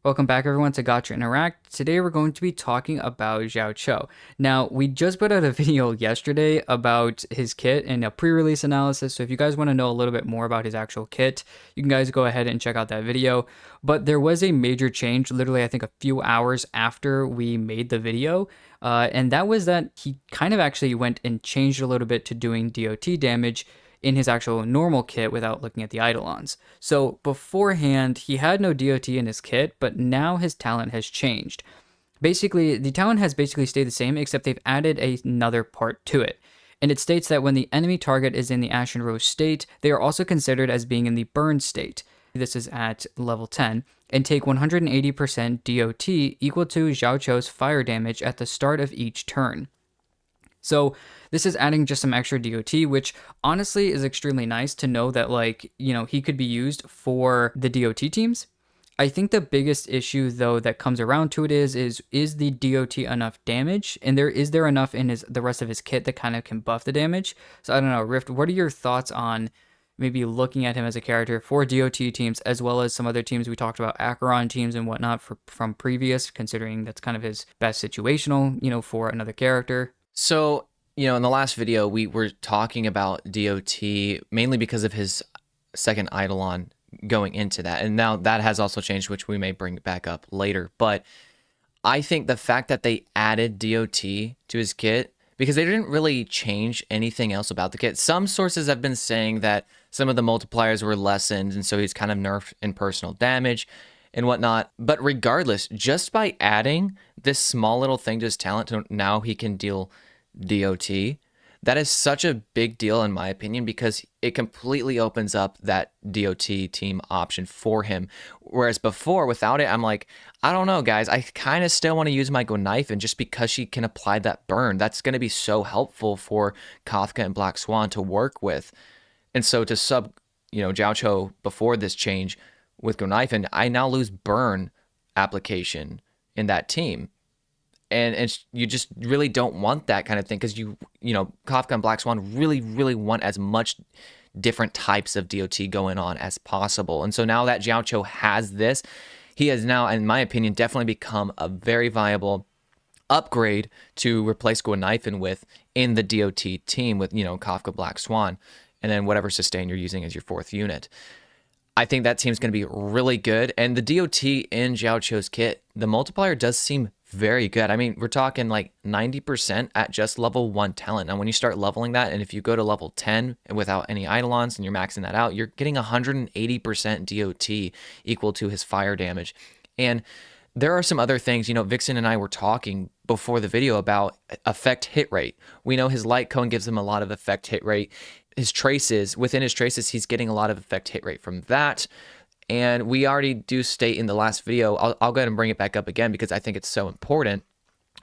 Welcome back everyone to Gotcha Interact. Today we're going to be talking about Jiaoqiu. Now, we just put out a video yesterday about his kit and a pre-release analysis, so if you guys want to know a little bit more about his actual kit, you can guys go ahead and check out that video. But there was a major change, literally I think a few hours after we made the video, and that was that he kind of actually went and changed a little bit to doing DOT damage in his actual normal kit without looking at the eidolons. So beforehand, he had no DOT in his kit, but now his talent has changed. Basically, the talent has basically stayed the same, except they've added another part to it. And it states that when the enemy target is in the Ashen Rose state, they are also considered as being in the burn state. This is at level 10, and take 180% DOT equal to Jiaoqiu's fire damage at the start of each turn. So this is adding just some extra DOT, which honestly is extremely nice to know that, like, he could be used for the DOT teams. I think the biggest issue though that comes around to it is the DOT enough damage, and is there enough in the rest of his kit that kind of can buff the damage? So I don't know, Rift, what are your thoughts on maybe looking at him as a character for DOT teams, as well as some other teams we talked about, Acheron teams and whatnot from previous, considering that's kind of his best situational, for another character? So, in the last video, we were talking about DOT mainly because of his second Eidolon going into that. And now that has also changed, which we may bring back up later. But I think the fact that they added DOT to his kit, because they didn't really change anything else about the kit. Some sources have been saying that some of the multipliers were lessened, and so he's kind of nerfed in personal damage and whatnot. But regardless, just by adding this small little thing to his talent, now he can deal DOT. That is such a big deal in my opinion, because it completely opens up that DOT team option for him. Whereas before, without it, I'm like, I don't know, guys. I kind of still want to use my Go Knife, and just because she can apply that burn, that's going to be so helpful for Kafka and Black Swan to work with. And so to sub, Jiaoqiu before this change with Go Knife, and I now lose burn application in that team. And you just really don't want that kind of thing, because Kafka and Black Swan really, really want as much different types of DOT going on as possible. And so now that Jiaoqiu has this, he has now, in my opinion, definitely become a very viable upgrade to replace Go Knifin with in the DOT team with, Kafka, Black Swan, and then whatever sustain you're using as your fourth unit. I think that team's going to be really good. And the DOT in Jiaoqiu's kit, the multiplier does seem very good. I mean, we're talking like 90% at just level 1 talent. And when you start leveling that, and if you go to level 10 without any eidolons and you're maxing that out, you're getting 180% DOT equal to his fire damage. And there are some other things, Vixen and I were talking before the video about effect hit rate. We know his light cone gives him a lot of effect hit rate. Within his traces, he's getting a lot of effect hit rate from that. And we already do state in the last video, I'll go ahead and bring it back up again because I think it's so important.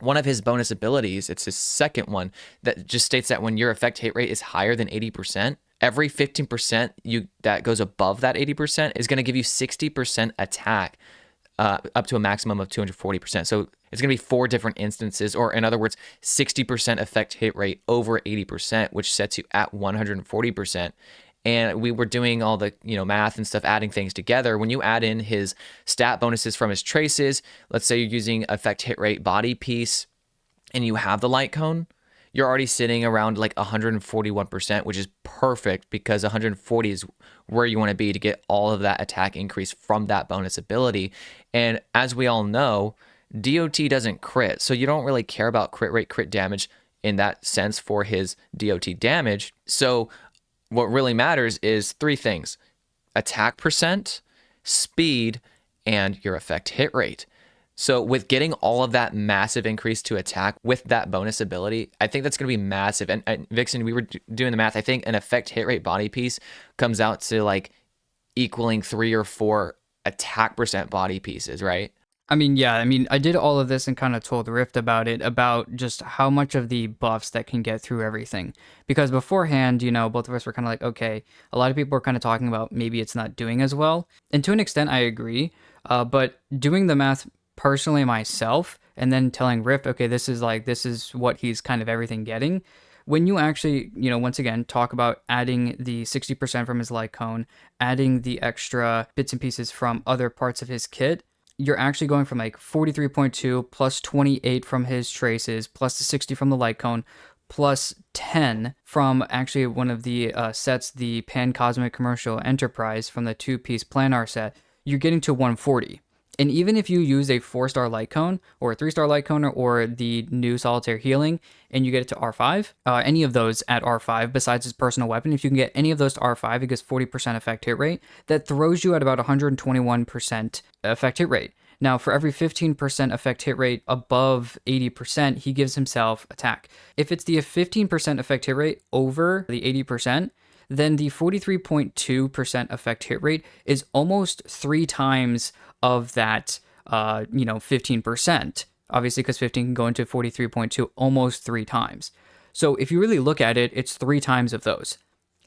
One of his bonus abilities, it's his second one, that just states that when your effect hit rate is higher than 80%, every 15% that goes above that 80% is going to give you 60% attack up to a maximum of 240%. So it's going to be 4 different instances, or in other words, 60% effect hit rate over 80%, which sets you at 140%. And we were doing all the math and stuff, adding things together. When you add in his stat bonuses from his traces, let's say you're using effect hit rate body piece, and you have the light cone, you're already sitting around like 141%, which is perfect, because 140 is where you want to be to get all of that attack increase from that bonus ability. And as we all know, DOT doesn't crit, so you don't really care about crit rate, crit damage in that sense for his DOT damage. So what really matters is 3 things: attack percent, speed, and your effect hit rate. So with getting all of that massive increase to attack with that bonus ability, I think that's going to be massive. And Vixen, we were doing the math. I think an effect hit rate body piece comes out to like equaling 3 or 4 attack percent body pieces, right? Yeah, I did all of this and kind of told Rift about it, about just how much of the buffs that can get through everything. Because beforehand, both of us were kind of like, okay, a lot of people were kind of talking about maybe it's not doing as well. And to an extent, I agree. But doing the math personally myself, and then telling Rift, okay, this is what he's kind of everything getting. When you actually, once again, talk about adding the 60% from his light cone, adding the extra bits and pieces from other parts of his kit, you're actually going from like 43.2 plus 28 from his traces plus the 60 from the light cone plus 10 from actually one of the sets, the Pan Cosmic Commercial Enterprise from the two-piece planar set. You're getting to 140. And even if you use a 4-star light cone or a 3-star light cone or the new solitaire healing and you get it to R5, any of those at R5 besides his personal weapon, if you can get any of those to R5, it gets 40% effect hit rate. That throws you at about 121% effect hit rate. Now, for every 15% effect hit rate above 80%, he gives himself attack. If it's the 15% effect hit rate over the 80%, then the 43.2% effect hit rate is almost 3 times of that, 15%. Obviously, because 15 can go into 43.2 almost 3 times. So if you really look at it, it's 3 times of those.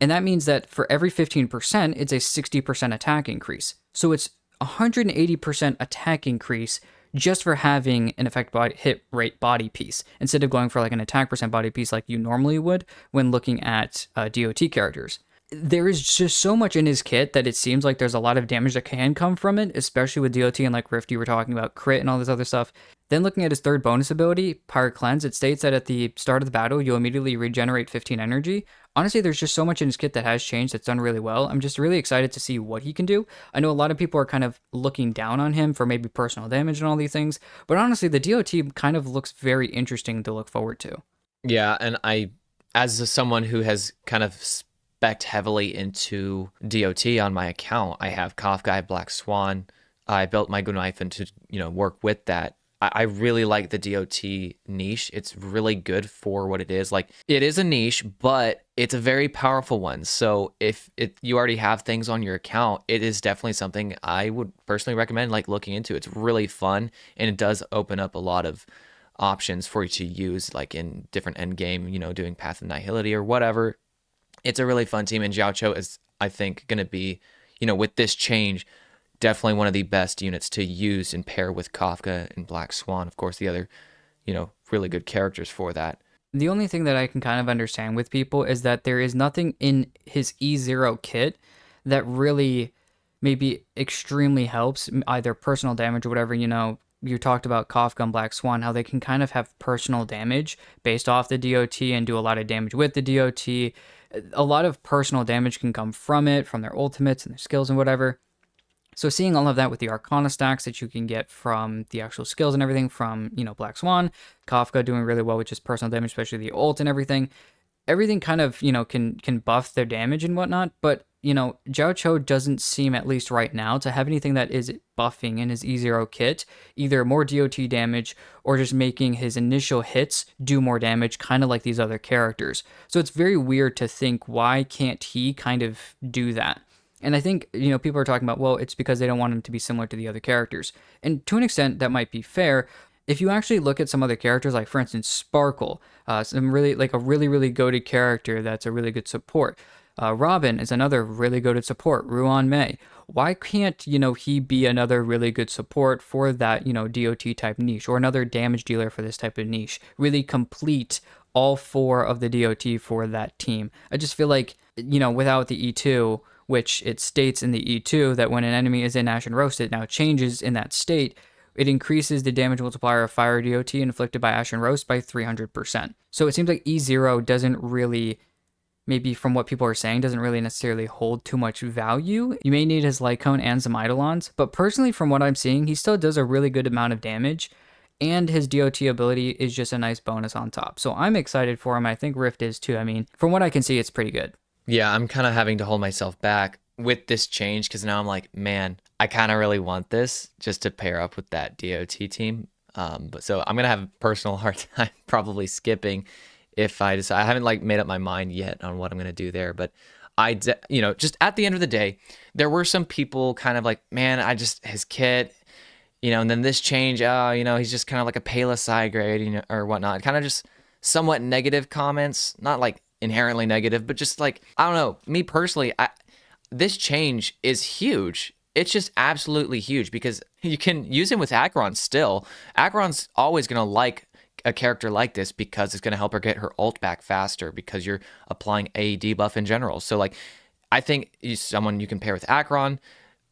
And that means that for every 15%, it's a 60% attack increase. So it's 180% attack increase just for having an effect hit rate body piece instead of going for like an attack percent body piece like you normally would when looking at DOT characters. There is just so much in his kit that it seems like there's a lot of damage that can come from it, especially with DOT and like Rift you were talking about, crit and all this other stuff. Then looking at his third bonus ability, Pyre Cleanse, it states that at the start of the battle, you'll immediately regenerate 15 energy. Honestly, there's just so much in his kit that has changed that's done really well. I'm just really excited to see what he can do. I know a lot of people are kind of looking down on him for maybe personal damage and all these things, but honestly, the DOT kind of looks very interesting to look forward to. Yeah, and as someone who has kind of spec'd heavily into DOT on my account, I have Kafka, Black Swan. I built my Gunaifen to, work with that. I really like the DOT niche. It's really good for what it is. Like, it is a niche, but it's a very powerful one. So if you already have things on your account, it is definitely something I would personally recommend like looking into. It's really fun, and it does open up a lot of options for you to use, like in different end game, doing Path of Nihility or whatever. It's a really fun team, and Jiaoqiu is, I think, going to be, with this change, definitely one of the best units to use and pair with Kafka and Black Swan. Of course, the other, really good characters for that. The only thing that I can kind of understand with people is that there is nothing in his E0 kit that really maybe extremely helps, either personal damage or whatever, you talked about Kafka and Black Swan, how they can kind of have personal damage based off the DOT and do a lot of damage with the DOT. A lot of personal damage can come from it, from their ultimates and their skills and whatever. So seeing all of that with the Arcana stacks that you can get from the actual skills and everything from, Black Swan, Kafka doing really well with just personal damage, especially the ult and everything kind of, can buff their damage and whatnot. But, Jiaoqiu doesn't seem, at least right now, to have anything that is buffing in his E0 kit, either more DOT damage or just making his initial hits do more damage, kind of like these other characters. So it's very weird to think, why can't he kind of do that? And I think, people are talking about, well, it's because they don't want him to be similar to the other characters. And to an extent, that might be fair. If you actually look at some other characters, like for instance, Sparkle, some really, like a really, really goated character that's a really good support. Robin is another really goated support. Ruan Mei. Why can't, he be another really good support for that, DOT type niche, or another damage dealer for this type of niche? Really complete all 4 of the DOT for that team. I just feel like, without the E2, which it states in the E2 that when an enemy is in Ashen Roast, it now changes in that state. It increases the damage multiplier of fire DOT inflicted by Ashen Roast by 300%. So it seems like E0 doesn't really, maybe from what people are saying, doesn't really necessarily hold too much value. You may need his Light Cone and some Eidolons, but personally from what I'm seeing, he still does a really good amount of damage, and his DOT ability is just a nice bonus on top. So I'm excited for him. I think Rift is too. I mean, from what I can see, it's pretty good. Yeah, I'm kind of having to hold myself back with this change because now I'm like, man, I kind of really want this just to pair up with that DOT team. But so I'm gonna have a personal hard time probably skipping if I decide. I haven't like made up my mind yet on what I'm gonna do there, but just at the end of the day, there were some people kind of like, man, his kit, and then this change, he's just kind of like a Palasai grade, or whatnot. Kind of just somewhat negative comments, not like inherently negative, but just like, I don't know, me personally, this change is huge. It's just absolutely huge because you can use him with Acheron still. Acheron's always going to like a character like this because it's going to help her get her ult back faster because you're applying a debuff in general. So like, I think he's someone you can pair with Acheron.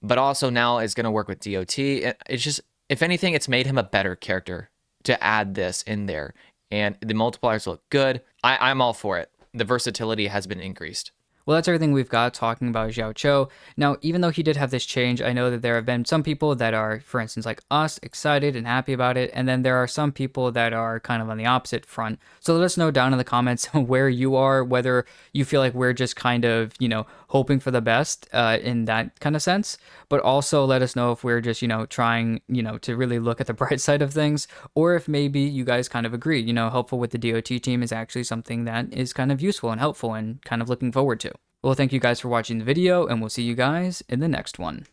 but also now it's going to work with DOT. It's just, if anything, it's made him a better character to add this in there. And the multipliers look good. I'm all for it. The versatility has been increased. Well, that's everything we've got talking about Jiaoqiu. Now, even though he did have this change, I know that there have been some people that are, for instance, like us, excited and happy about it, and then there are some people that are kind of on the opposite front. So let us know down in the comments where you are, whether you feel like we're just kind of, hoping for the best in that kind of sense, but also let us know if we're just, trying, to really look at the bright side of things, or if maybe you guys kind of agree, helpful with the DOT team is actually something that is kind of useful and helpful and kind of looking forward to. Well, thank you guys for watching the video, and we'll see you guys in the next one.